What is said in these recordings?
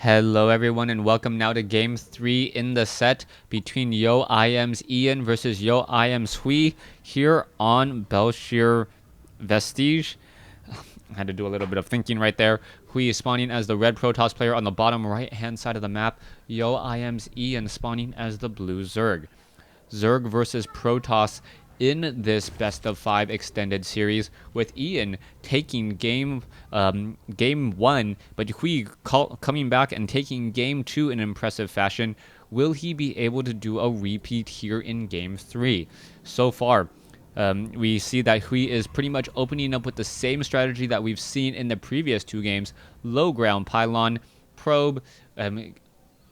Hello everyone and welcome now to game 3 in the set between YoeIM's Ian versus YoeIM's Hui here on Belshir Vestige. I had to do a little bit of thinking right there. Hui is spawning as the red Protoss player on the bottom right hand side of the map. YoeIM's Ian spawning as the blue Zerg. Zerg versus Protoss in this best of 5 extended series, with Ian taking game 1, but Hui coming back and taking game 2 in impressive fashion. Will he be able to do a repeat here in game 3? So far, we see that Hui is pretty much opening up with the same strategy that we've seen in the previous 2 games. Low ground pylon, probe,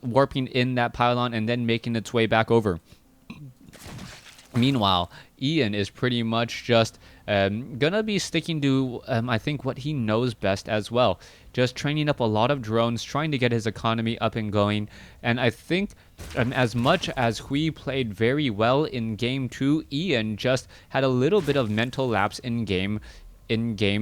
warping in that pylon and then making its way back over. Meanwhile, Ian is pretty much just gonna be sticking to, I think, what he knows best as well. Just training up a lot of drones, trying to get his economy up and going. And I think as much as Hui played very well in game 2, Ian just had a little bit of mental lapse in game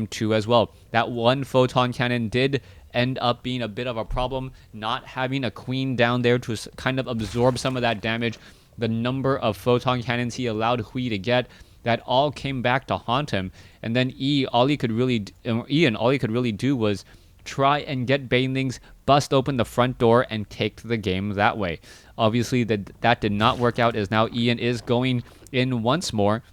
2 as well. That one photon cannon did end up being a bit of a problem, not having a queen down there to kind of absorb some of that damage. The number of photon cannons he allowed Hui to get, that all came back to haunt him. And then Ian, all he could really do was try and get banelings, bust open the front door, and take the game that way. Obviously, that did not work out, as now Ian is going in once more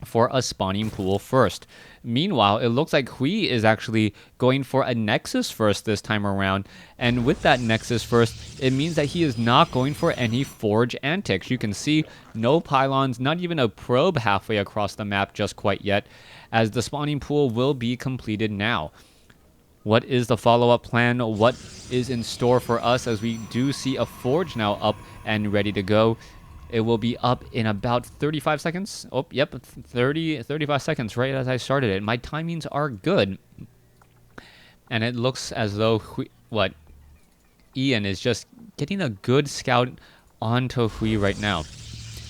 for a spawning pool first. Meanwhile, it looks like Hui is actually going for a Nexus first this time around. And with that Nexus first, it means that he is not going for any Forge antics. You can see no pylons, not even a probe halfway across the map just quite yet, as the spawning pool will be completed now. What is the follow-up plan? What is in store for us, as we do see a Forge now up and ready to go? It will be up in about 35 seconds. Oh, yep, 35 seconds right as I started it. My timings are good. And it looks as though Ian is just getting a good scout onto Hui right now.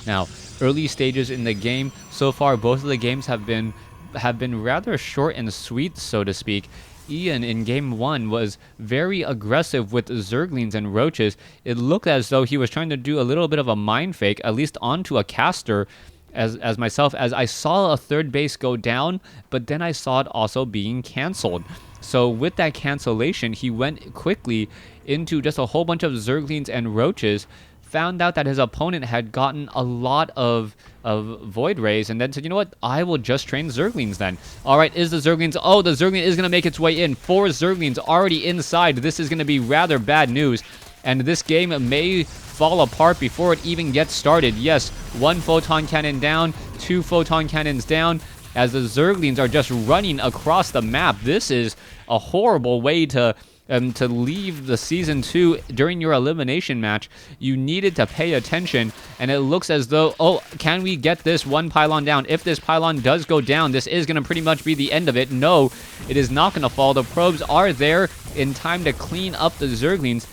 Now, early stages in the game, so far both of the games have been rather short and sweet, so to speak. Ian in game 1 was very aggressive with Zerglings and Roaches. It looked as though he was trying to do a little bit of a mind fake, at least onto a caster, as I saw a third base go down, but then I saw it also being cancelled. So with that cancellation, he went quickly into just a whole bunch of Zerglings and Roaches, found out that his opponent had gotten a lot of Void Rays, and then said, you know what, I will just train Zerglings then. Alright, is the Zerglings... Oh, the Zergling is going to make its way in. 4 Zerglings already inside. This is going to be rather bad news, and this game may fall apart before it even gets started. Yes, 1 photon cannon down, 2 photon cannons down, as the Zerglings are just running across the map. This is a horrible way to leave the Season 2 during your elimination match. You needed to pay attention, and it looks as though, oh, can we get this 1 pylon down? If this pylon does go down, this is going to pretty much be the end of it. No, it is not going to fall. The probes are there in time to clean up the Zerglings,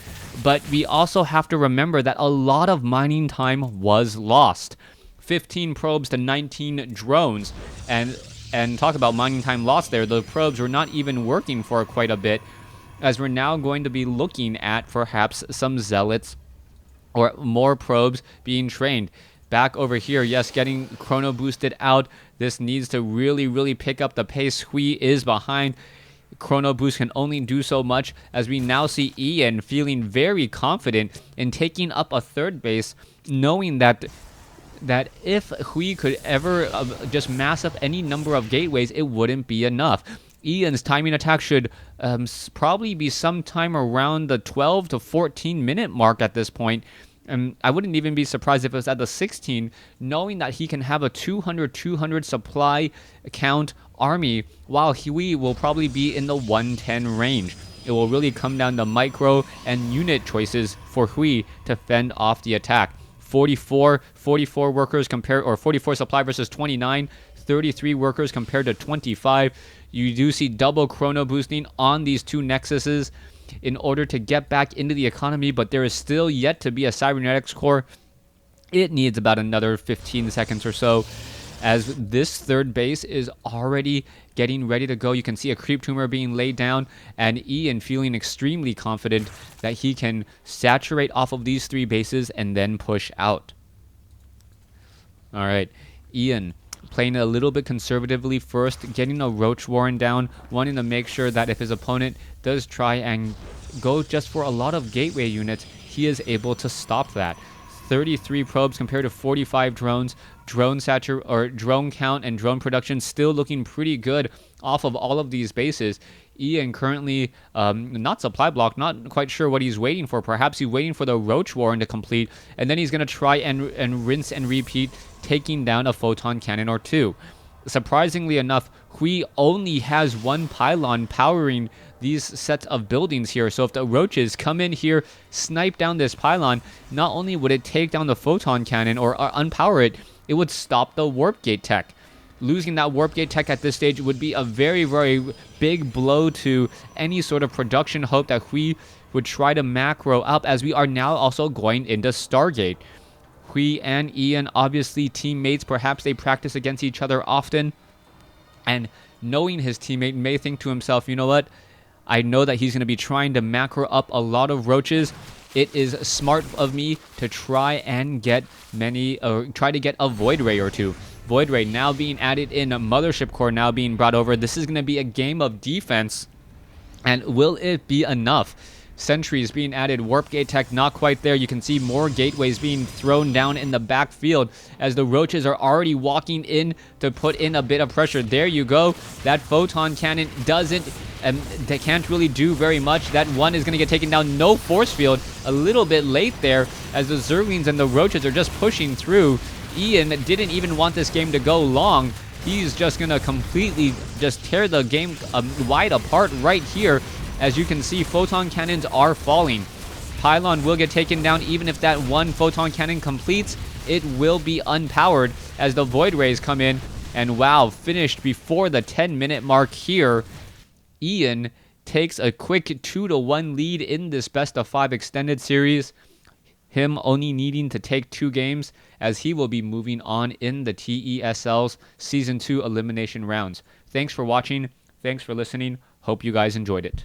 but we also have to remember that a lot of mining time was lost. 15 probes to 19 drones, and talk about mining time lost there. The probes were not even working for quite a bit, as we're now going to be looking at perhaps some zealots or more probes being trained. Back over here, yes, getting chrono boosted out. This needs to really pick up the pace. Hui is behind. Chrono boost can only do so much, as we now see Ian feeling very confident in taking up a third base, knowing that if Hui could ever just mass up any number of gateways, it wouldn't be enough. Ian's timing attack should probably be sometime around the 12 to 14 minute mark at this point. And I wouldn't even be surprised if it was at the 16, knowing that he can have a 200 supply count army, while Hui will probably be in the 110 range. It will really come down to micro and unit choices for Hui to fend off the attack. 44 workers compared, or 44 supply versus 29, 33 workers compared to 25. You do see double chrono boosting on these 2 nexuses in order to get back into the economy, but there is still yet to be a cybernetics core. It needs about another 15 seconds or so, as this third base is already getting ready to go. You can see a creep tumor being laid down, and Ian feeling extremely confident that he can saturate off of these 3 bases and then push out. All right, Ian playing a little bit conservatively first, getting a Roach Warren down, wanting to make sure that if his opponent does try and go just for a lot of gateway units, he is able to stop that. 33 probes compared to 45 drones. Drone count and drone production still looking pretty good off of all of these bases. Ian currently not supply block, not quite sure what he's waiting for. Perhaps he's waiting for the Roach Warren to complete, and then he's going to try and rinse and repeat, taking down a photon cannon or 2. Surprisingly enough, Hui only has 1 pylon powering these sets of buildings here. So if the Roaches come in here, snipe down this pylon, not only would it take down the photon cannon or unpower it, it would stop the warp gate tech. Losing that warp gate tech at this stage would be a very, very big blow to any sort of production hope that Hui would try to macro up, as we are now also going into Stargate. Hui and Ian, obviously teammates, perhaps they practice against each other often, and knowing his teammate may think to himself, you know what, I know that he's going to be trying to macro up a lot of Roaches. It is smart of me to try and get a Void Ray or 2. Void Ray now being added in, a Mothership Core now being brought over. This is going to be a game of defense, and will it be enough? Sentries being added, Warp Gate Tech not quite there. You can see more gateways being thrown down in the backfield as the Roaches are already walking in to put in a bit of pressure. There you go. That Photon Cannon they can't really do very much. That one is going to get taken down. No force field. A little bit late there as the Zerglings and the Roaches are just pushing through. Ian didn't even want this game to go long. He's just going to completely just tear the game wide apart right here. As you can see, photon cannons are falling. Pylon will get taken down. Even if that 1 photon cannon completes, it will be unpowered as the Void Rays come in. And wow, finished before the 10-minute mark here. Ian takes a quick 2-1 lead in this best of 5 extended series. Him only needing to take 2 games, as he will be moving on in the TESL's Season 2 elimination rounds. Thanks for watching. Thanks for listening. Hope you guys enjoyed it.